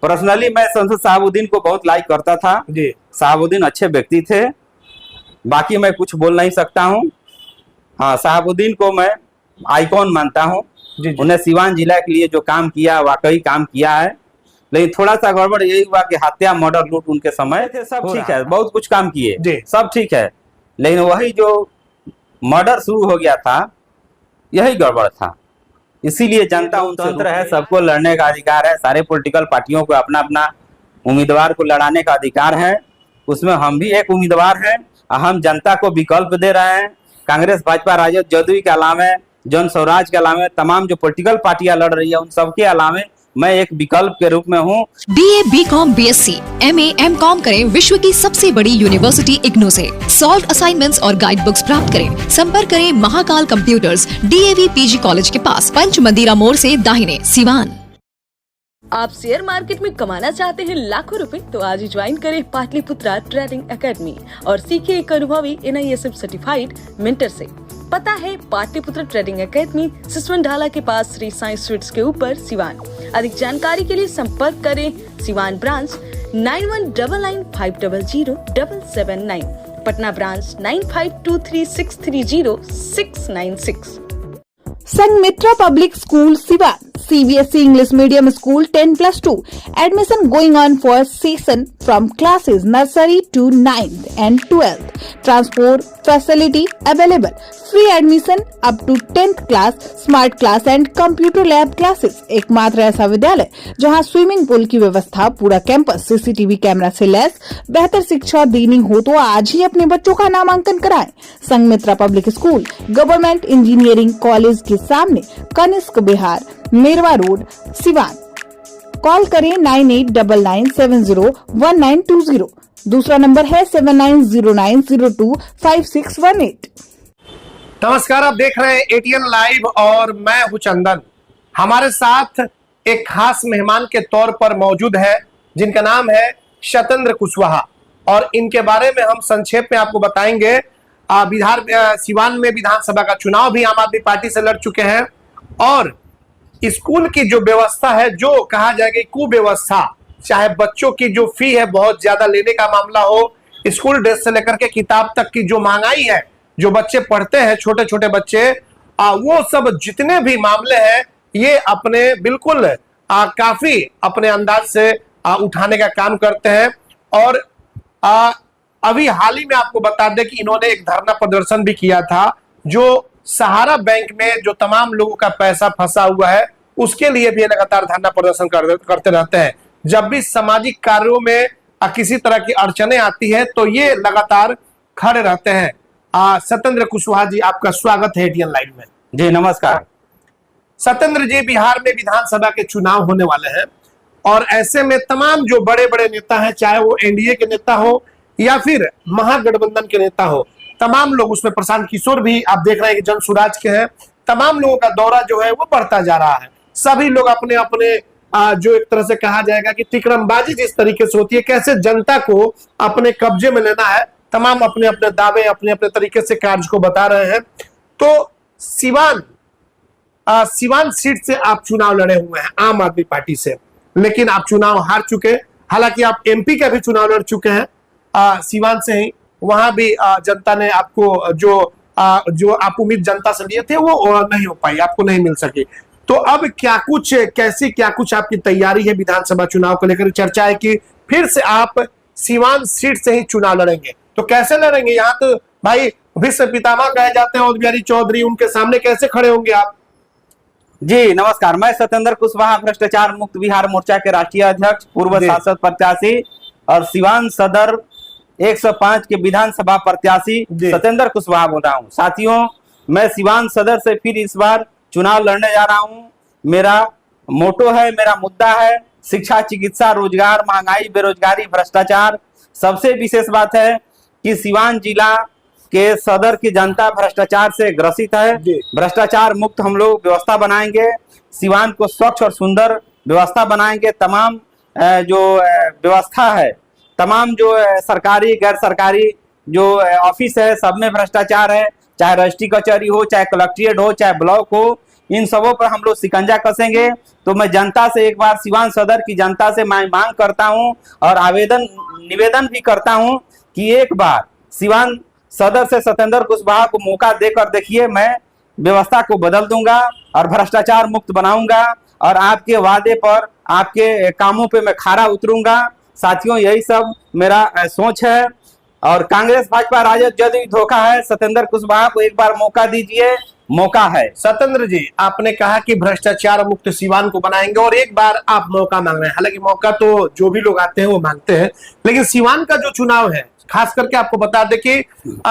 Personally मैं संसद शहाबुद्दीन को बहुत लाइक करता था जी। शहाबुद्दीन अच्छे व्यक्ति थे, बाकी मैं कुछ बोल नहीं सकता हूँ। हाँ, शहाबुद्दीन को मैं आइकॉन मानता हूँ। उन्हें सिवान जिला के लिए जो काम किया वाकई काम किया है, लेकिन थोड़ा सा गड़बड़ यही हुआ कि हत्या, मर्डर, लूट उनके समय थे। सब ठीक है, बहुत कुछ काम किए, सब ठीक है, लेकिन वही जो मर्डर शुरू हो गया था यही गड़बड़ था। इसीलिए जनता स्वतंत्र है, सबको लड़ने का अधिकार है, सारे पॉलिटिकल पार्टियों को अपना अपना उम्मीदवार को लड़ाने का अधिकार है। उसमें हम भी एक उम्मीदवार हैं, हम जनता को विकल्प दे रहे हैं। कांग्रेस, भाजपा, राजद, जदयू के अलावे, जन स्वराज के अलावे तमाम जो पॉलिटिकल पार्टियां लड़ रही है उन सबके अलावे मैं एक विकल्प के रूप में हूँ। BA, BCom, BSc, MA, MCom करें विश्व की सबसे बड़ी यूनिवर्सिटी इग्नू से। सॉल्व असाइनमेंट्स और गाइड बुक्स प्राप्त करें। संपर्क करें Mahakal computers, DAV PG college के पास, पंच मंदिरा मोड़ से दाहिने, सिवान। आप शेयर मार्केट में कमाना चाहते हैं लाखों रुपए, तो आज ही ज्वाइन करें पाटलिपुत्रा ट्रेडिंग एकेडमी और सीखिए एक अनुभवी NISF सर्टिफाइड मेंटर से। पता है पाटलिपुत्रा ट्रेडिंग एकेडमी, सिसवन ढाला के पास, श्री साई स्वीट्स के ऊपर, सिवान। अधिक जानकारी के लिए संपर्क करें Siwan branch 9199500779, Patna branch 9523630696। Sanghamitra public school Siwan, CBSE English Medium School 10+2. Admission going on for session from classes nursery to 9th and 12th. Transport facility available. Free admission up to 10th class, smart class and computer lab classes. एकमात्र ऐसा विद्यालय जहां swimming pool की व्यवस्था, पूरा campus CCTV camera से lace. बेहतर शिक्षा देनी हो तो आज ही अपने बच्चों का नामांकन कराएं। Sanghamitra public school, government engineering college के सामने, कनिष्क बिहार, मेरवा रोड, सिवान। कॉल करें 9899701920। दूसरा नंबर है 7909025618। नमस्कार, आप देख रहे हैं ATN लाइव और मैं हूं चंदन। हमारे साथ एक खास मेहमान के तौर पर मौजूद है जिनका नाम है सत्येंद्र कुशवाहा, और इनके बारे में हम संक्षेप में आपको बताएंगे। सिवान में विधानसभा का चुनाव भी आम आदमी पार्टी से लड़ चुके हैं, और स्कूल की जो व्यवस्था है, जो कहा जाएगा कुव्यवस्था, चाहे बच्चों की जो फी है बहुत ज्यादा लेने का मामला हो, स्कूल ड्रेस से लेकर के किताब तक की जो महंगाई है, जो बच्चे पढ़ते हैं, छोटे छोटे बच्चे, वो सब जितने भी मामले हैं ये अपने बिल्कुल काफी अपने अंदाज से उठाने का काम करते हैं। और अभी हाल ही में आपको बता दें कि इन्होंने एक धरना प्रदर्शन भी किया था, जो सहारा बैंक में जो तमाम लोगों का पैसा फंसा हुआ है उसके लिए भी लगातार धरना प्रदर्शन करते रहते हैं। जब भी सामाजिक कार्यों में किसी तरह की अड़चने आती है तो ये लगातार खड़े रहते हैं। सत्येंद्र कुशवाहा जी, आपका स्वागत है ATN लाइव में। जी नमस्कार। सत्येंद्र जी, बिहार में विधानसभा के चुनाव होने वाले हैं, और ऐसे में तमाम जो बड़े बड़े नेता हैं, चाहे वो NDA के नेता हो या फिर महागठबंधन के नेता हो, तमाम लोग, उसमें प्रशांत किशोर भी आप देख रहे हैं कि जन स्वराज के हैं, तमाम लोगों का दौरा जो है वो बढ़ता जा रहा है। सभी लोग अपने अपने जो एक तरह से कहा जाएगा कि तिकड़मबाजी जिस तरीके से होती है, कैसे जनता को अपने कब्जे में लेना है, तमाम अपने अपने दावे अपने अपने तरीके से कार्य को बता रहे हैं। तो सिवान सीट से आप चुनाव लड़े हुए हैं आम आदमी पार्टी से, लेकिन आप चुनाव हार चुके। हालांकि आप MP का भी चुनाव लड़ चुके हैं सिवान से ही, वहां भी जनता ने आपको जो आप उम्मीद जनता से लिए थे वो नहीं हो पाई, आपको नहीं मिल सकी। तो अब क्या कुछ आपकी तैयारी है विधानसभा चुनाव को लेकर? चर्चा है कि फिर से आप सिवान सीट से ही चुनाव लड़ेंगे, तो कैसे लड़ेंगे? यहाँ तो भाई विश्व पितामह कहे जाते हैं औध बिहारी चौधरी, उनके सामने कैसे खड़े होंगे आप? जी नमस्कार, मैं सत्येंद्र कुशवाहा, भ्रष्टाचार मुक्त बिहार मोर्चा के राष्ट्रीय अध्यक्ष, पूर्व सांसद प्रत्याशी और सिवान सदर 105 के विधानसभा प्रत्याशी सत्येंद्र कुशवाहा बोल रहा हूँ। साथियों, मैं सिवान सदर से फिर इस बार चुनाव लड़ने जा रहा हूँ। मेरा मोटो है, मेरा मुद्दा है शिक्षा, चिकित्सा, रोजगार, महंगाई, बेरोजगारी, भ्रष्टाचार। सबसे विशेष बात है कि सिवान जिला के सदर की जनता भ्रष्टाचार से ग्रसित है। भ्रष्टाचार मुक्त हम लोग व्यवस्था बनाएंगे, सिवान को स्वच्छ और सुंदर व्यवस्था बनाएंगे। तमाम जो व्यवस्था है, तमाम जो सरकारी गैर सरकारी जो ऑफिस है, सब में भ्रष्टाचार है, चाहे रजिस्ट्री कचहरी हो, चाहे कलेक्ट्रेट हो, चाहे ब्लॉक हो, इन सबों पर हम लोग शिकंजा कसेंगे। तो मैं जनता से एक बार सिवान सदर की जनता से मैं मांग करता हूं और निवेदन भी करता हूं कि एक बार सिवान सदर से सत्येंद्र कुशवाहा को मौका देकर देखिए, मैं व्यवस्था को बदल दूंगा और भ्रष्टाचार मुक्त बनाऊंगा और आपके वादे पर, आपके कामों पे मैं खरा उतरूंगा। साथियों, यही सब मेरा सोच है। और कांग्रेस भाजपा राजद जदयू धोखा है। सत्येंद्र कुशवाहा को एक बार मौका दीजिए, मौका है। सत्येंद्र जी, आपने कहा कि भ्रष्टाचार मुक्त सिवान को बनाएंगे और एक बार आप मौका मांग रहे हैं। हालांकि मौका तो जो भी लोग आते हैं वो मांगते हैं, लेकिन सिवान का जो चुनाव है, खास करके आपको बता दें कि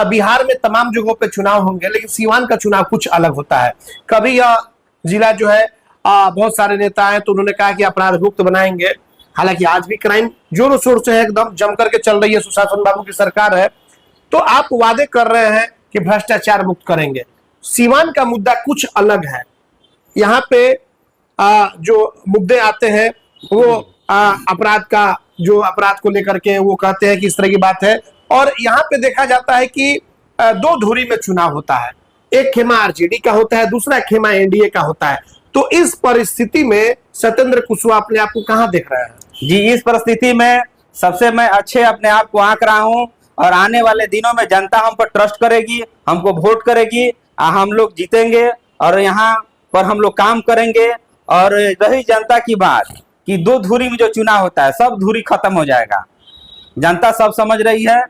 बिहार में तमाम जगहों पे चुनाव होंगे, लेकिन सिवान का चुनाव कुछ अलग होता है। कभी यह जिला जो है बहुत सारे नेता हैं तो उन्होंने कहा कि अपराध मुक्त बनाएंगे। हालांकि आज भी क्राइम जोरों शोर से है, एकदम जम करके चल रही है, सुशासन बाबू की सरकार है। तो आप वादे कर रहे हैं कि भ्रष्टाचार मुक्त करेंगे। सिवान का मुद्दा कुछ अलग है। यहाँ पे जो मुद्दे आते हैं वो अपराध को लेकर के वो कहते हैं कि इस तरह की बात है। और यहाँ पे देखा जाता है कि दो धुरी में चुनाव होता है, एक खेमा आरजेडी का होता है, दूसरा खेमा एनडीए का होता है। तो इस परिस्थिति में सत्येंद्र कुशवाहा अपने आप को कहाँ देख रहे हैं? जी, इस परिस्थिति में सबसे मैं अच्छे अपने आप को आंक रहा हूं और आने वाले दिनों में जनता हम पर ट्रस्ट करेगी, हमको वोट करेगी, हम लोग जीतेंगे और यहाँ पर हम लोग काम करेंगे। और रही जनता की बात कि दो धुरी में जो चुनाव होता है, सब धुरी खत्म हो जाएगा। जनता सब समझ रही है।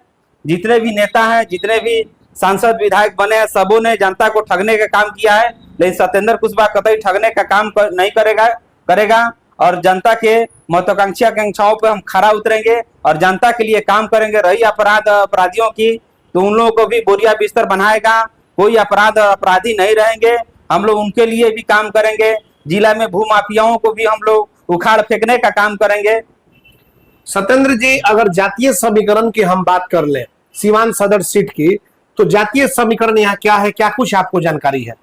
जितने भी नेता हैं, जितने भी सांसद विधायक बने हैं, सबों ने जनता को ठगने का काम किया है, लेकिन सत्येंद्र कुशवाहा कतई ठगने का काम नहीं करेगा और जनता के महत्वाकांक्षी आकांक्षाओं पर हम खरा उतरेंगे और जनता के लिए काम करेंगे। रही अपराधियों की, तो उन लोगों को भी बोरिया बिस्तर बनाएगा, कोई अपराधी नहीं रहेंगे। हम लोग उनके लिए भी काम करेंगे। जिला में भूमाफियाओं को भी हम लोग उखाड़ फेंकने का काम करेंगे। सत्येंद्र जी, अगर जातीय समीकरण की हम बात कर ले सिवान सदर सीट की, तो जातीय समीकरण यहाँ क्या है, क्या कुछ आपको जानकारी है?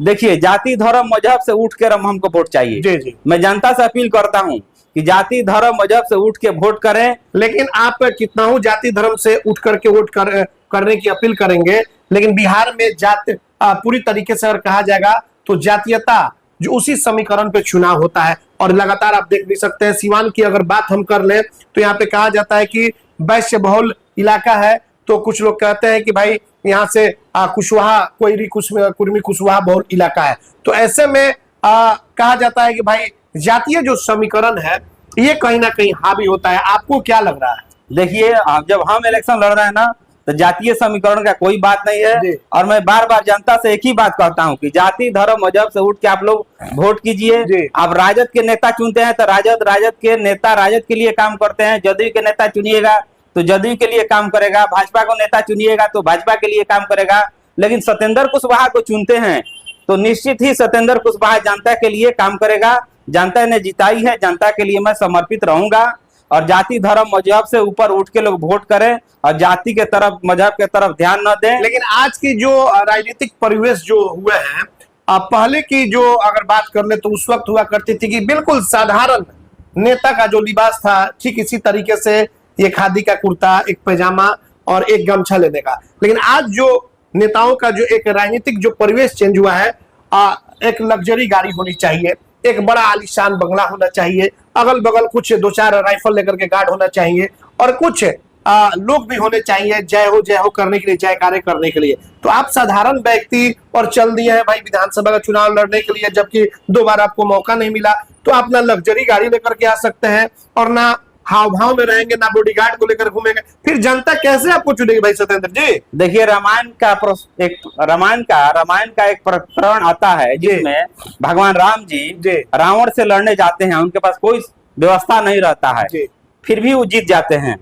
देखिए, जाति धर्म मजहब से उठ कर हमको वोट चाहिए। जी जी, मैं जनता से अपील करता हूँ कि जाति धर्म मजहब से उठ के वोट करें। लेकिन आप कितना हो जाति धर्म से उठ करके वोट करने की अपील करेंगे, लेकिन बिहार में जाति पूरी तरीके से अगर कहा जाएगा तो जातीयता जो उसी समीकरण पे चुनाव होता है। और लगातार आप देख भी सकते हैं, सिवान की अगर बात हम कर ले तो यहाँ पे कहा जाता है कि वैश्य बहुल इलाका है। तो कुछ लोग कहते हैं कि भाई यहाँ से कुशवाहा कुर्मी कुशवाहा बहुल इलाका है। तो ऐसे में कहा जाता है कि भाई जातीय जो समीकरण है ये कहीं ना कहीं हावी होता है। आपको क्या लग रहा है? देखिए, जब हम इलेक्शन लड़ रहे हैं ना, तो जातीय समीकरण का कोई बात नहीं है। और मैं बार बार जनता से एक ही बात कहता हूं कि जाति धर्म मजहब से उठ के आप लोग वोट कीजिए। आप राजद के नेता चुनते हैं तो राजद के नेता राजद के लिए काम करते हैं। जदयू के नेता चुनिएगा तो जदयू के लिए काम करेगा, भाजपा को नेता चुनिएगा तो भाजपा के लिए काम करेगा। लेकिन सत्येंद्र कुशवाहा को चुनते हैं तो निश्चित ही सत्येंद्र कुशवाहा जनता के लिए काम करेगा। जनता ने जिताई है, जनता के लिए मैं समर्पित रहूंगा। और जाति धर्म मजहब से ऊपर उठ के लोग वोट करें और जाति के तरफ, मजहब के तरफ ध्यान न दें। लेकिन आज की जो राजनीतिक परिवेश जो हुए हैं, पहले की जो अगर बात कर ले तो उस वक्त हुआ करती थी कि बिल्कुल साधारण नेता का जो लिबास था, ठीक इसी तरीके से ये खादी का कुर्ता, एक पैजामा और एक गमछा लेने का। लेकिन आज जो नेताओं का जो एक राजनीतिक जो परिवेश चेंज हुआ है, एक लग्जरी गाड़ी होनी चाहिए, एक बड़ा आलीशान बंगला होना चाहिए, अगल बगल कुछ 2-4 राइफल लेकर के गार्ड होना चाहिए और कुछ लोग भी होने चाहिए जय हो करने के लिए, जयकारे करने के लिए। तो आप साधारण व्यक्ति और चल दिए हैं भाई विधानसभा का चुनाव लड़ने के लिए, जबकि 2 बार आपको मौका नहीं मिला। तो आप ना लग्जरी गाड़ी लेकर के आ सकते हैं और ना हाव भाव में रहेंगे, ना बॉडीगार्ड को लेकर घूमेंगे। फिर जनता कैसे आपको चुनेगी भाई सत्येंद्र जी? देखिए, रामायण का एक प्रकरण आता है जिसमें भगवान राम जी रावण से लड़ने जाते हैं। उनके पास कोई व्यवस्था नहीं रहता है, फिर भी वो जीत जाते हैं।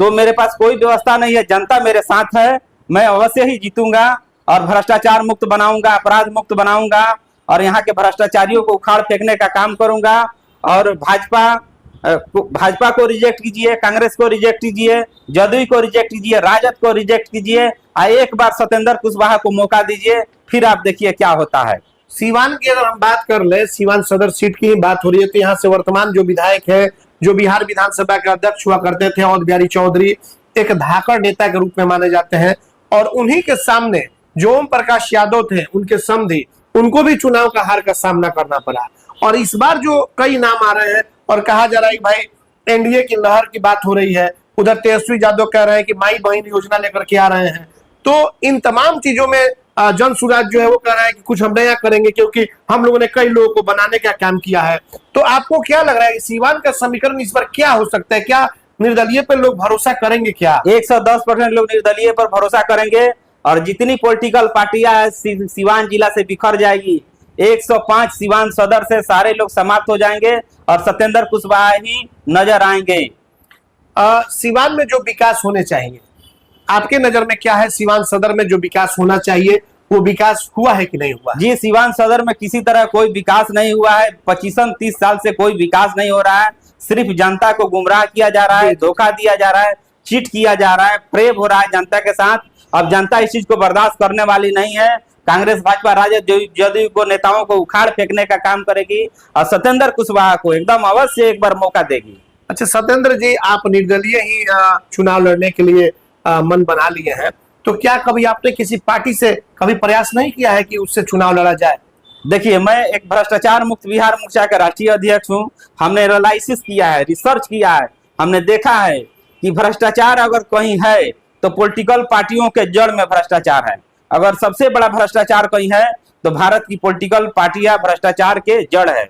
तो मेरे पास कोई व्यवस्था नहीं है, जनता मेरे साथ है, मैं अवश्य ही जीतूंगा और भ्रष्टाचार मुक्त बनाऊंगा, अपराध मुक्त बनाऊंगा और यहाँ के भ्रष्टाचारियों को उखाड़ फेंकने का काम करूंगा। और भाजपा को रिजेक्ट कीजिए, कांग्रेस को रिजेक्ट कीजिए, जदयू को रिजेक्ट कीजिए, राजद को रिजेक्ट कीजिए, एक बार सत्येंद्र कुशवाहा को मौका दीजिए, फिर आप देखिए क्या होता है। सीवान की अगर हम बात कर ले, सीवान सदर सीट की बात हो रही है, तो यहाँ से वर्तमान जो विधायक है, जो बिहार विधानसभा के अध्यक्ष हुआ करते थे, अवध बिहारी चौधरी, एक धाकड़ नेता के रूप में माने जाते हैं। और उन्हीं के सामने जो ओम प्रकाश यादव थे, उनके समधी उनको भी चुनाव का हार का सामना करना पड़ा। और इस बार जो कई नाम आ रहे हैं और कहा जा रहा है कि भाई एनडीए की लहर की बात हो रही है, उधर तेजस्वी यादव कह रहे हैं कि माई बहन योजना लेकर के आ रहे हैं, तो इन तमाम चीजों में जन सुराज जो है वो कह रहा है कि कुछ हम नया करेंगे क्योंकि हम लोगों ने कई लोगों को बनाने का काम किया है। तो आपको क्या लग रहा है कि सीवान का समीकरण इस बार क्या हो सकता है? क्या निर्दलीय पर लोग भरोसा करेंगे? क्या 110% लोग निर्दलीय पर भरोसा करेंगे और जितनी पॉलिटिकल पार्टियां है सीवान जिला से बिखर जाएगी। 105 सीवान सदर से सारे लोग समाप्त हो जाएंगे और सत्येंद्र कुशवाहा ही नजर आएंगे। सीवान में जो विकास होने चाहिए, आपके नजर में क्या है? सीवान सदर में जो विकास होना चाहिए वो विकास हुआ है कि नहीं हुआ? जी, सीवान सदर में किसी तरह कोई विकास नहीं हुआ है। 25-30 साल से कोई विकास नहीं हो रहा है। सिर्फ जनता को गुमराह किया जा रहा है, धोखा दिया जा रहा है, चीट किया जा रहा है, प्रेम हो रहा है जनता के साथ। अब जनता इस चीज को बर्दाश्त करने वाली नहीं है। कांग्रेस भाजपा राजद जदयू को नेताओं को उखाड़ फेंकने का काम करेगी और सत्येंद्र कुशवाहा को एकदम अवश्य एक बार मौका देगी। अच्छा सत्येंद्र जी, आप निर्दलीय ही चुनाव लड़ने के लिए मन बना लिए हैं, तो क्या कभी आपने किसी पार्टी से कभी प्रयास नहीं किया है कि उससे चुनाव लड़ा जाए? देखिए, मैं एक भ्रष्टाचार मुक्त बिहार मोर्चा का राष्ट्रीय अध्यक्ष हूं। हमने एनालिसिस किया है, रिसर्च किया है, हमने देखा है कि भ्रष्टाचार अगर कहीं है तो पॉलिटिकल पार्टियों के जड़ में भ्रष्टाचार है। अगर सबसे बड़ा भ्रष्टाचार कहीं है तो भारत की पॉलिटिकल पार्टियां भ्रष्टाचार के जड़ है।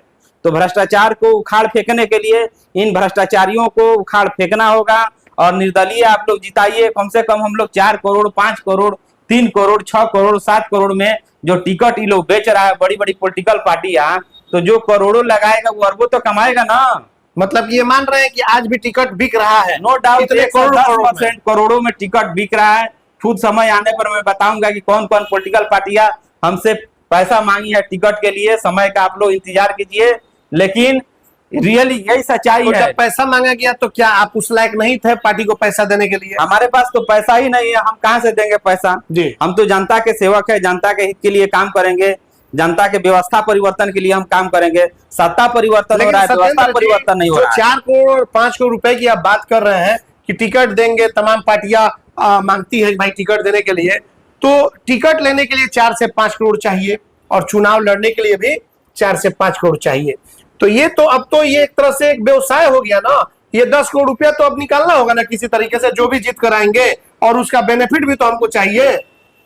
तो भ्रष्टाचार को उखाड़ फेंकने के लिए इन भ्रष्टाचारियों को उखाड़ फेंकना होगा और निर्दलीय आप लोग जिताइए। कम से कम हम लोग 4 करोड़, 5 करोड़, 3 करोड़, 6 करोड़, 7 करोड़ में जो टिकट ये लोग बेच रहा है बड़ी बड़ी पॉलिटिकल पार्टियां, तो जो करोड़ों लगाएगा वो अरबों तो कमाएगा ना। मतलब ये मान रहे हैं कि आज भी टिकट बिक रहा है? नो डाउट, 10% करोड़ों में टिकट बिक रहा है। खुद समय आने पर मैं बताऊंगा कि कौन कौन पॉलिटिकल पार्टियां हमसे पैसा मांगी है टिकट के लिए। समय का आप लोग इंतजार कीजिए, लेकिन रियली यही सच्चाई तो है। जब पैसा मांगा गया तो क्या आप उस लायक नहीं थे पार्टी को पैसा देने के लिए? हमारे पास तो पैसा ही नहीं है, हम कहां से देंगे पैसा? जी, हम तो जनता के सेवक है, जनता के हित के लिए काम करेंगे, जनता के व्यवस्था परिवर्तन के लिए हम काम करेंगे। सत्ता परिवर्तन हो रहा है, व्यवस्था परिवर्तन नहीं हो रहा है। 4 करोड़ 5 करोड़ रुपए की आप बात कर रहे हैं कि टिकट देंगे, तमाम पार्टियां मांगती है भाई टिकट देने के लिए, तो टिकट लेने के लिए 4 से 5 करोड़ चाहिए और चुनाव लड़ने के लिए भी 4 से 5 करोड़ चाहिए। तो ये तो अब तो ये एक तरह से एक व्यवसाय हो गया ना। ये 10 करोड़ रुपया तो अब निकालना होगा ना किसी तरीके से, जो भी जीत कर आएंगे, और उसका बेनिफिट भी तो हमको चाहिए,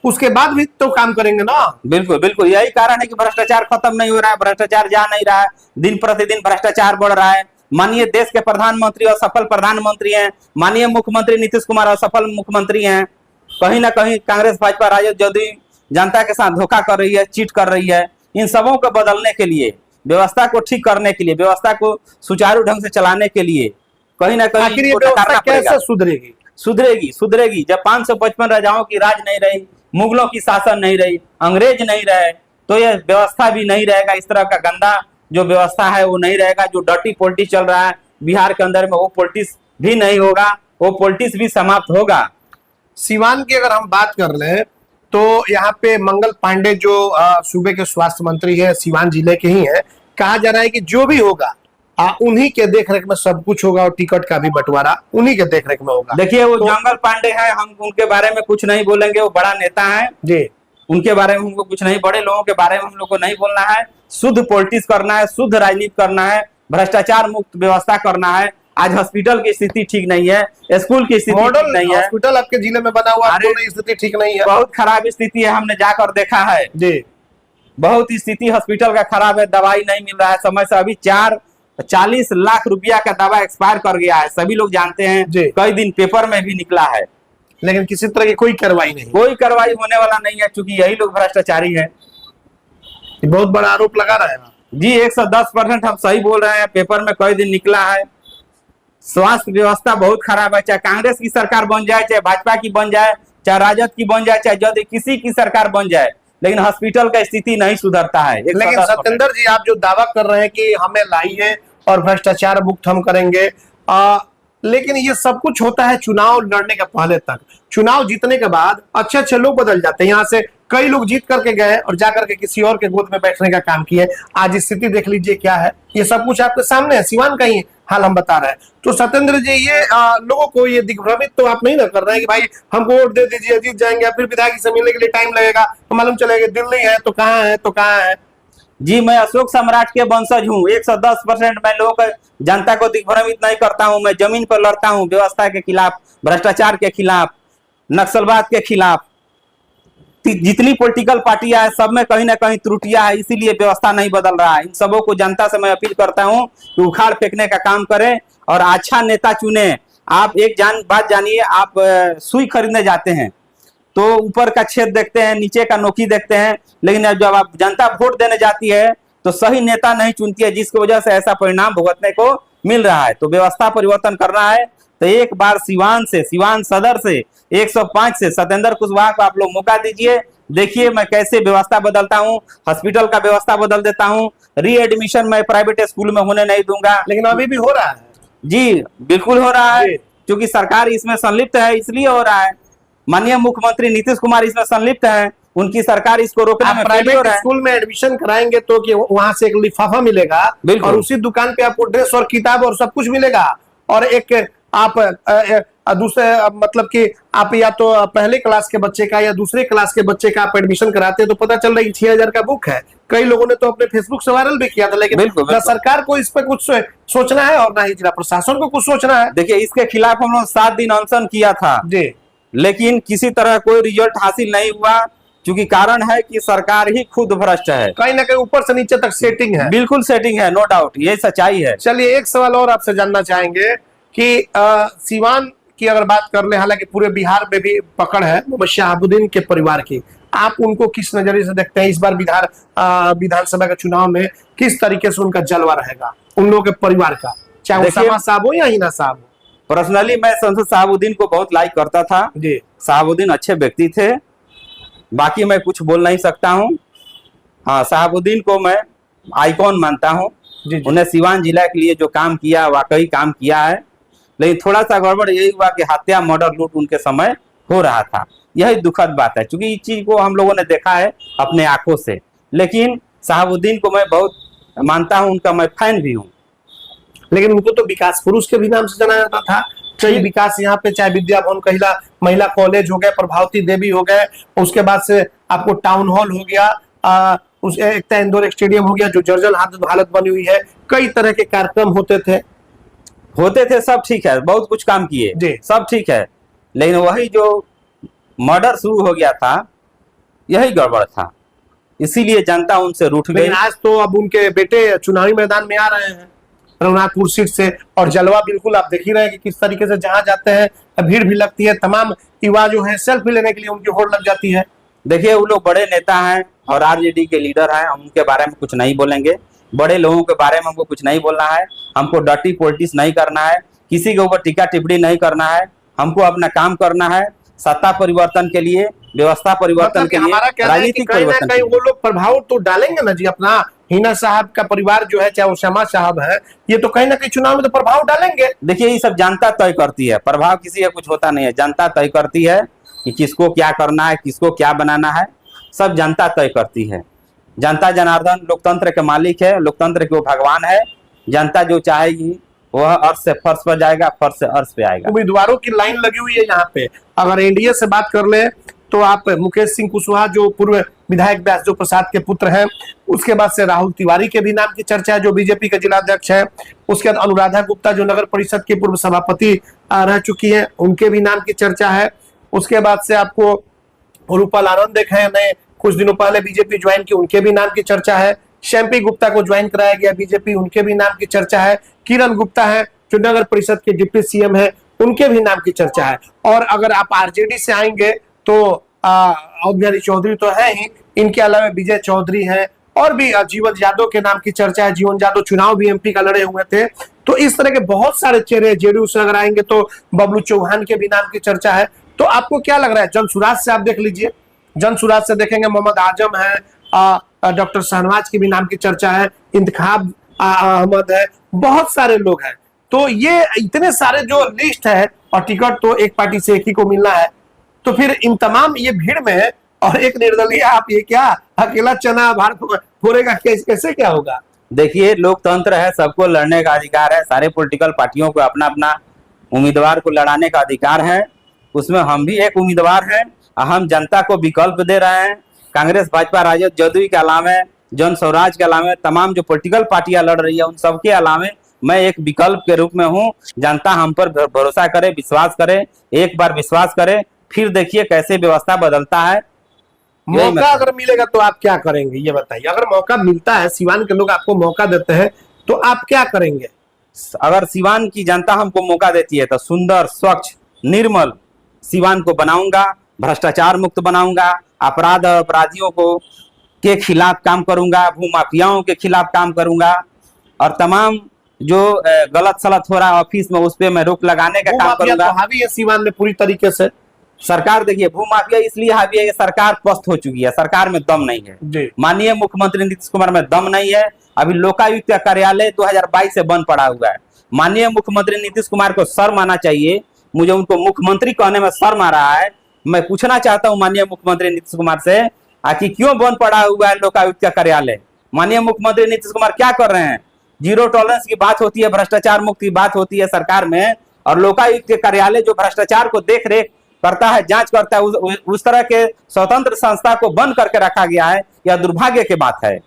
उसके बाद भी तो काम करेंगे ना। बिल्कुल बिल्कुल, यही कारण है कि भ्रष्टाचार खत्म नहीं हो रहा है, भ्रष्टाचार जा नहीं रहा है, दिन प्रतिदिन भ्रष्टाचार बढ़ रहा है। माननीय देश के प्रधानमंत्री और सफल प्रधानमंत्री हैं, माननीय मुख्यमंत्री नीतीश कुमार और सफल मुख्यमंत्री हैं। कहीं ना कहीं कांग्रेस भाजपा राजद जदयू जनता के साथ धोखा कर रही है, चीट कर रही है। इन सबों को बदलने के लिए, व्यवस्था को ठीक करने के लिए, व्यवस्था को सुचारू ढंग से चलाने के लिए कहीं ना कहीं आखिर ये व्यवस्था कैसे सुधरेगी? सुधरेगी जब 555 राजाओं की राज नहीं रही, मुगलों की शासन नहीं रही, अंग्रेज नहीं रहे, तो यह व्यवस्था भी नहीं रहेगा। इस तरह का गंदा जो व्यवस्था है वो नहीं रहेगा। जो डर्टी पॉलिटिक्स चल रहा है बिहार के अंदर में, वो पॉलिटिक्स भी नहीं होगा, वो पॉलिटिक्स भी समाप्त होगा। सीवान की अगर हम बात कर लें तो यहाँ पे मंगल पांडे जो सूबे के स्वास्थ्य मंत्री है, सीवान जिले के ही है। कहा जा रहा है कि जो भी होगा उन्हीं के देखरेख में सब कुछ होगा और टिकट का भी बंटवारा उन्हीं के देखरेख में होगा। देखिए, वो मंगल पांडे है, हम उनके बारे में कुछ नहीं बोलेंगे, वो बड़ा नेता है जी, उनके बारे में हमको कुछ नहीं, बड़े लोगों के बारे में हम लोग को नहीं बोलना है। शुद्ध पॉलिटिक्स करना है, शुद्ध राजनीति करना है, भ्रष्टाचार मुक्त व्यवस्था करना है। आज हॉस्पिटल की स्थिति ठीक नहीं है, स्कूल की स्थिति ठीक नहीं है। हॉस्पिटल आपके जिले में बना हुआ है, स्थिति ठीक नहीं है, बहुत खराब स्थिति है, हमने जाकर देखा है जी। बहुत स्थिति हॉस्पिटल का खराब है, दवाई नहीं मिल रहा है समय से। अभी 40 लाख रुपया का दवा एक्सपायर कर गया है, सभी लोग जानते हैं, कई दिन पेपर में भी निकला है, लेकिन किसी तरह की कोई कार्रवाई नहीं, कोई कार्रवाई होने वाला नहीं है, क्योंकि यही लोग भ्रष्टाचारी है। बहुत बड़ा आरोप लगा रहे हैं जी। 110% हम सही बोल रहे हैं, पेपर में कई दिन निकला है। स्वास्थ्य व्यवस्था बहुत खराब है, चाहे कांग्रेस की सरकार बन जाए, चाहे भाजपा की बन जाए, चाहे राजद की बन जाए, चाहे जदयू किसी की सरकार बन जाए, लेकिन हॉस्पिटल का स्थिति नहीं सुधरता है। लेकिन सत्येंद्र जी, आप जो दावा कर रहे हैं कि हमें लाइए और भ्रष्टाचार मुक्त हम करेंगे, लेकिन ये सब कुछ होता है चुनाव लड़ने के पहले तक। चुनाव जीतने के बाद अच्छे अच्छे लोग बदल जाते हैं, यहाँ से कई लोग जीत करके गए और जाकर के किसी और के गोद में बैठने का काम किए। आज स्थिति देख लीजिए क्या है, ये सब कुछ आपके सामने है, सिवान का ही हाल हम बता रहे हैं। तो सत्येंद्र जी, ये लोगों को ये दिग्भ्रमित तो आप नहीं ना कर रहे हैं कि भाई हमको वोट दे दीजिए, जीत जाएंगे, फिर विधायक से मिलने के लिए टाइम लगेगा, तो मालूम चलेगा दिल्ली है तो कहाँ है तो कहाँ है। जी, मैं अशोक सम्राट के वंशज हूँ। 110% मैं लोगों जनता को दिग्भ्रमित नहीं करता हूँ। मैं जमीन पर लड़ता हूँ, व्यवस्था के खिलाफ, भ्रष्टाचार के खिलाफ, नक्सलवाद के खिलाफ। जितनी पॉलिटिकल पार्टियां हैं सब में कहीं ना कहीं त्रुटियां है, इसीलिए व्यवस्था नहीं बदल रहा है। इन सबों को जनता से मैं अपील करता हूं कि उखाड़ फेंकने का काम करें और अच्छा नेता चुने। आप एक बात जानिए, आप सुई खरीदने जाते हैं तो ऊपर का छेद देखते हैं, नीचे का नोकी देखते हैं, लेकिन जब आप जनता वोट देने जाती है तो सही नेता नहीं चुनती है, जिसकी वजह से ऐसा परिणाम भुगतने को मिल रहा है। तो व्यवस्था परिवर्तन करना है तो एक बार सिवान सदर से 105 से सत्येंद्र कुशवाहा को आप लोग मौका दीजिए। देखिए मैं कैसे व्यवस्था बदलता हूँ, हॉस्पिटल का व्यवस्था बदल देता हूँ, रीएडमिशन मैं प्राइवेट स्कूल में होने नहीं दूंगा। लेकिन अभी भी हो रहा है। जी बिल्कुल हो रहा है, क्योंकि सरकार इसमें संलिप्त है, इसलिए हो रहा है। माननीय मुख्यमंत्री नीतीश कुमार इसमें संलिप्त है, उनकी सरकार इसको रोकने में प्राइवेट स्कूल में एडमिशन कराएंगे तो कि वहां से एक लिफाफा मिलेगा और उसी दुकान पे आपको ड्रेस और किताब और सब कुछ मिलेगा। और एक आप दूसरे मतलब कि आप या तो पहले क्लास के बच्चे का या दूसरे क्लास के बच्चे का आप एडमिशन कराते हैं तो पता चल रहा है 6,000 का बुक है। कई लोगों ने तो अपने फेसबुक से वायरल भी किया था, लेकिन ना सरकार को इस पर कुछ सोचना है और ना ही जिला प्रशासन को कुछ सोचना है। देखिए इसके खिलाफ हम लोग 7 दिन अनशन किया था जी, लेकिन किसी तरह कोई रिजल्ट हासिल नहीं हुआ, क्योंकि कारण है कि सरकार ही खुद भ्रष्ट है। कहीं ना कहीं ऊपर से नीचे तक सेटिंग है। बिल्कुल सेटिंग है, नो डाउट, ये सच्चाई है। चलिए एक सवाल और आपसे जानना चाहेंगे कि सिवान की अगर बात कर ले, हालांकि पूरे बिहार में भी पकड़ है मोहम्मद शहाबुद्दीन के परिवार की, आप उनको किस नजरिए से देखते हैं? इस बार विधानसभा के चुनाव में किस तरीके से उनका जलवा रहेगा उन लोगों के परिवार का, चाहे वो शमा साहब हो या हिना साहब हो? पर्सनली मैं संसद शहाबुद्दीन को बहुत लाइक करता था जी। शहाबुद्दीन अच्छे व्यक्ति थे, बाकी मैं कुछ बोल नहीं सकता हूँ। हाँ, शहाबुद्दीन को मैं आइकॉन मानता हूँ। उन्हें सिवान जिला के लिए जो काम किया वाकई काम किया है, लेकिन थोड़ा सा गड़बड़ यही हुआ कि हत्या, मर्डर, लूट उनके समय हो रहा था। यही दुखद बात है, क्योंकि इस चीज को हम लोगों ने देखा है अपने आंखों से। लेकिन शहाबुद्दीन को मैं बहुत मानता हूँ, उनका मैं फैन भी हूँ। लेकिन उनको तो विकास पुरुष के भी नाम से जाना जाता था। कई विकास यहाँ पे, चाहे विद्या भवन कहिला महिला कॉलेज हो गए, प्रभावती देवी हो गए, उसके बाद से आपको टाउन हॉल हो गया, एक इंदौर स्टेडियम हो गया जो जर्जर हालत बनी हुई है। कई तरह के कार्यक्रम होते थे, सब ठीक है, बहुत कुछ काम किए, सब ठीक है, लेकिन वही जो मर्डर शुरू हो गया था यही गड़बड़ था, इसीलिए जनता उनसे रूठ गई। आज तो अब उनके बेटे चुनावी मैदान में आ रहे हैं रघुनाथपुर सीट से, और जलवा बिल्कुल आप देख ही रहे हैं कि किस तरीके से जहां जाते हैं भीड़ भी लगती है। तमाम युवा जो है सेल्फी लेने के लिए उनकी होड़ लग जाती है। देखिए वो लोग बड़े नेता हैं और आरजेडी के लीडर हैं, हम उनके बारे में कुछ नहीं बोलेंगे। बड़े लोगों के बारे में हमको कुछ नहीं बोलना है, हमको डर्टी पॉलिटिक्स नहीं करना है, किसी के ऊपर टीका टिप्पणी नहीं करना है। हमको अपना काम करना है सत्ता परिवर्तन के लिए, व्यवस्था परिवर्तन के लिए, राजनीतिक परिवर्तन के लिए। वो लोग प्रभाव तो डालेंगे ना जी अपना। हिना साहब का परिवार जो है, चाहे वो शमा साहब है, ये तो कहीं ना कहीं चुनाव में तो प्रभाव डालेंगे। देखिए ये सब जनता तय करती है, प्रभाव किसी का कुछ होता नहीं है, जनता तय करती है कि किसको क्या करना है, किसको क्या बनाना है, सब जनता तय करती है। जनता जनार्दन लोकतंत्र के मालिक है, लोकतंत्र के वो भगवान है। जनता जो चाहेगी वह अर्श से फर्श पर जाएगा, फर्श से अर्श पे आएगा। उम्मीदवारों की लाइन लगी हुई है यहाँ पे। अगर एनडीए से बात कर ले तो आप मुकेश सिंह कुशवाहा जो पूर्व विधायक व्यासदेव प्रसाद के पुत्र हैं, उसके बाद से राहुल तिवारी के भी नाम की चर्चा है जो बीजेपी के जिलाध्यक्ष है। उसके बाद अनुराधा गुप्ता जो नगर परिषद की पूर्व सभापति रह चुकी है, उनके भी नाम की चर्चा है। उसके बाद से आपको रूपाल आनंद देखे ने कुछ दिनों पहले बीजेपी ज्वाइन की, उनके भी नाम की चर्चा है। शैम्पी गुप्ता को ज्वाइन कराया गया बीजेपी, उनके भी नाम की चर्चा है। किरण गुप्ता है जो नगर परिषद के डिप्टी सीएम है, उनके भी नाम की चर्चा है। और अगर आप आरजेडी से आएंगे तो अवधारी चौधरी तो है ही, इनके अलावा विजय चौधरी है और भी जीवन यादव के नाम की चर्चा है। जीवन यादव चुनाव भी एमपी का लड़े हुए थे। तो इस तरह के बहुत सारे चेहरे, जेडीयू से अगर आएंगे तो बबलू चौहान के भी नाम की चर्चा है। तो आपको क्या लग रहा है? जन सुराज से आप देख लीजिए, जन सुराज से देखेंगे मोहम्मद आजम है, डॉक्टर शहनवाज की भी नाम की चर्चा है, इंतखाब अहमद है, बहुत सारे लोग हैं। तो ये इतने सारे जो लिस्ट है और टिकट तो एक पार्टी से एक ही को मिलना है, तो फिर इन तमाम ये भीड़ में और एक निर्दलीय आप, ये क्या अकेला चना भाड़ फोड़ेगा? कैसे क्या होगा? देखिए, लोकतंत्र है, सबको लड़ने का अधिकार है, सारे पॉलिटिकल पार्टियों को अपना अपना उम्मीदवार को लड़ाने का अधिकार है। उसमें हम भी एक उम्मीदवार हैं। हम जनता को विकल्प दे रहे हैं। कांग्रेस, भाजपा, राजद, जदयू के अलावे, जन स्वराज के अलावे तमाम जो पॉलिटिकल पार्टियां लड़ रही है उन सबके अलावे मैं एक विकल्प के रूप में हूं। जनता हम पर भरोसा करे, विश्वास करे, एक बार विश्वास करे, फिर देखिए कैसे व्यवस्था बदलता है। मौका अगर मिलेगा तो आप क्या करेंगे, ये बताइए। अगर मौका मिलता है, सिवान के लोग आपको मौका देते हैं, तो आप क्या करेंगे? अगर सिवान की जनता हमको मौका देती है तो सुंदर, स्वच्छ, निर्मल सिवान को बनाऊंगा, भ्रष्टाचार मुक्त बनाऊंगा, अपराध और अपराधियों को के खिलाफ काम करूंगा, भूमाफियाओं के खिलाफ काम करूंगा, और तमाम जो गलत सलत हो रहा है ऑफिस में उस पर मैं रोक लगाने का काम करूंगा। तो हावी है सिवान में पूरी तरीके से। सरकार, देखिए, भूमाफिया इसलिए हावी है कि सरकार पस्त हो चुकी है, सरकार में दम नहीं है। माननीय मुख्यमंत्री नीतीश कुमार में दम नहीं है। अभी लोकायुक्त का कार्यालय 2022 से बंद पड़ा हुआ है। माननीय मुख्यमंत्री नीतीश कुमार को शर्म आना चाहिए। मुझे उनको मुख्यमंत्री कहने में शर्म आ रहा है। मैं पूछना चाहता हूं माननीय मुख्यमंत्री नीतीश कुमार से कि क्यों बंद पड़ा हुआ है लोकायुक्त का कार्यालय? माननीय मुख्यमंत्री नीतीश कुमार क्या कर रहे हैं? जीरो टॉलरेंस की बात होती है, भ्रष्टाचार मुक्त की बात होती है सरकार में, और लोकायुक्त के कार्यालय जो भ्रष्टाचार को देख रेख करता है, जांच करता है, उस तरह के स्वतंत्र संस्था को बंद करके रखा गया है। यह दुर्भाग्य की बात है।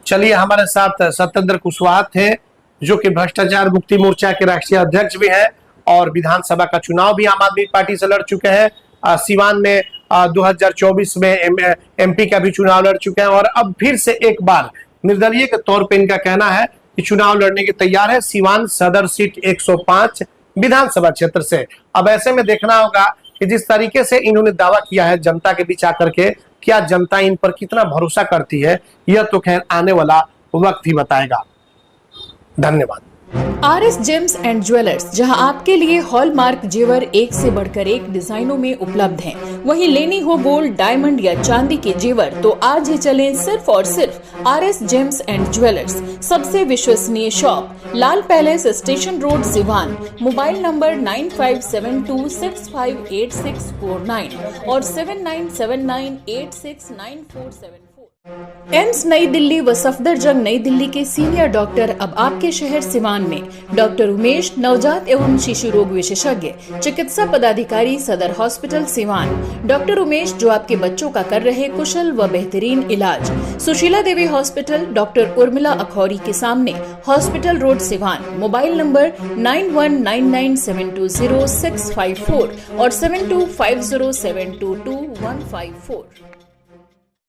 चलिए, हमारे साथ सत्येंद्र कुशवाहा थे, जो कि भ्रष्टाचार मुक्ति मोर्चा के राष्ट्रीय अध्यक्ष भी हैं और विधानसभा का चुनाव भी आम आदमी पार्टी से लड़ चुके हैं। सिवान में 2024 में एमपी का भी चुनाव लड़ चुके हैं, और अब फिर से एक बार निर्दलीय के तौर पे इनका कहना है कि चुनाव लड़ने के तैयार है सिवान सदर सीट 105 विधानसभा क्षेत्र से। अब ऐसे में देखना होगा कि जिस तरीके से इन्होंने दावा किया है जनता के बीच आकर के, क्या जनता इन पर कितना भरोसा करती है, यह तो खैर आने वाला वक्त ही बताएगा। धन्यवाद। RS जेम्स एंड ज्वेलर्स, जहां आपके लिए हॉलमार्क जेवर एक से बढ़कर एक डिजाइनों में उपलब्ध हैं। वहीं लेनी हो गोल्ड, डायमंड या चांदी के जेवर, तो आज ही चलें सिर्फ और सिर्फ RS जेम्स एंड ज्वेलर्स। सबसे विश्वसनीय shop, Lal palace, station road, Siwan. Mobile number 9572658649 और 7979869474। एम्स नई दिल्ली व सफदरजंग नई दिल्ली के सीनियर डॉक्टर अब आपके शहर सिवान में। डॉक्टर उमेश, नवजात एवं शिशु रोग विशेषज्ञ, चिकित्सा पदाधिकारी, सदर हॉस्पिटल सिवान। डॉक्टर उमेश जो आपके बच्चों का कर रहे कुशल व बेहतरीन इलाज। सुशीला देवी हॉस्पिटल, डॉक्टर उर्मिला अखौरी के सामने, hospital road, Siwan. Mobile number 9199720654 और 7250722154।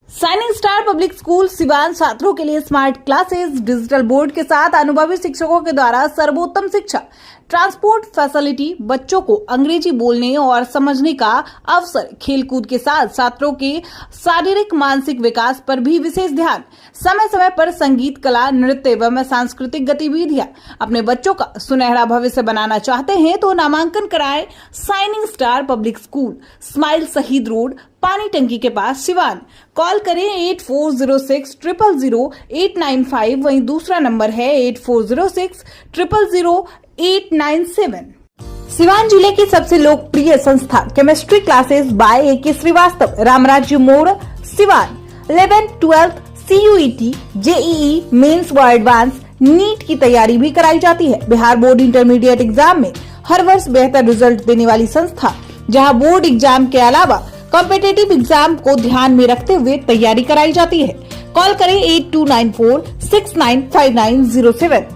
Shining star public school Siwan छात्रों के लिए स्मार्ट क्लासेस, डिजिटल बोर्ड के साथ अनुभवी शिक्षकों के द्वारा सर्वोत्तम शिक्षा, ट्रांसपोर्ट फैसिलिटी, बच्चों को अंग्रेजी बोलने और समझने का अवसर, खेलकूद के साथ छात्रों के शारीरिक मानसिक विकास पर भी विशेष ध्यान, समय समय पर संगीत, कला, नृत्य एवं सांस्कृतिक गतिविधियां। अपने बच्चों का सुनहरा भविष्य बनाना चाहते हैं तो नामांकन कराएं shining star public school, smile शहीद रोड, पानी टंकी के पास, सिवान। कॉल करें 8406000895। वहीं दूसरा नंबर है 8406000897। सिवान जिले की सबसे लोकप्रिय संस्था chemistry classes by A K. Srivastava, Ramrajya मोड़, Siwan. 11th 12th CUET, JEE mains व एडवांस नीट की तैयारी भी कराई जाती है। बिहार बोर्ड इंटरमीडिएट एग्जाम में हर वर्ष बेहतर रिजल्ट देने वाली संस्था, जहां बोर्ड एग्जाम के अलावा कॉम्पिटिटिव एग्जाम को ध्यान में रखते हुए तैयारी कराई जाती है। कॉल करें 8294695907।